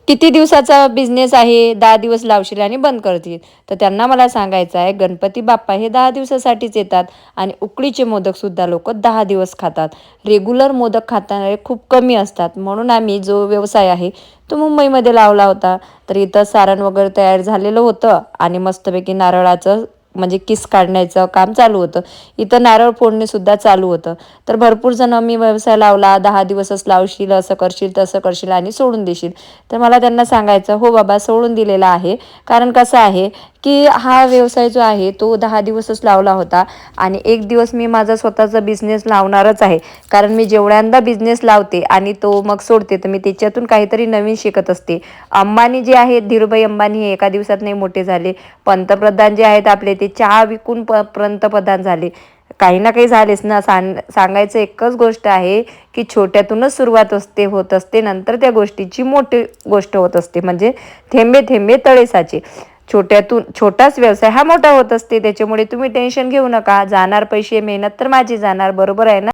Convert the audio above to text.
किती दिवसाचा बिझनेस आहे, 10 दिवस लावशील आणि बंद करतील. तर त्यांना मला सांगायचं आहे, गणपती बाप्पा हे 10 दिवसासाठीच येतात आणि उकडीचे मोदकसुद्धा लोकं 10 दिवस खातात. रेग्युलर मोदक खाणारे खूप कमी असतात. म्हणून आम्ही जो व्यवसाय आहे तो मुंबईमध्ये लावला होता. तर इथं सारण वगैरे तयार झालेलं होतं आणि मस्तपैकी नारळाचं म्हणजे किस काढण्याचं काम चालू होतं. इथं नारळ फोडणेसुद्धा चालू होतं. तर भरपूर जण मी व्यवसाय लावला, 10 दिवसच लावशील, असं करशील, तसं करशील आणि सोडून देशील. तर मला त्यांना सांगायचं, हो बाबा सोडून दिलेला आहे. कारण कसं आहे, की हा व्यवसाय जो आहे तो 10 दिवसच लावला होता आणि एक दिवस मी माझा स्वतःचा बिझनेस लावणारच आहे. कारण मी जेवढ्यांदा बिझनेस लावते आणि तो मग सोडते, तर मी त्याच्यातून काहीतरी नवीन शिकत असते. अंबानी जे आहेत, धीरूभाई अंबानी हे एका दिवसात नाही मोठे झाले. पंतप्रधान जे आहेत आपले, ते चहा विकून पंतप्रधान झाले. काही ना काही झालेच ना. सांगायचं एकच गोष्ट आहे, की छोट्यातूनच सुरुवात होत असते. नंतर त्या गोष्टीची मोठी गोष्ट होत असते. म्हणजे थेंबे थेंबे तळे साचे. छोट्यातून छोटाच व्यवसाय हा मोठा होत असते. त्याच्यामुळे तुम्ही टेन्शन घेऊ नका. जाणार पैसे, मेहनत तर माझी जाणार, बरोबर आहे ना?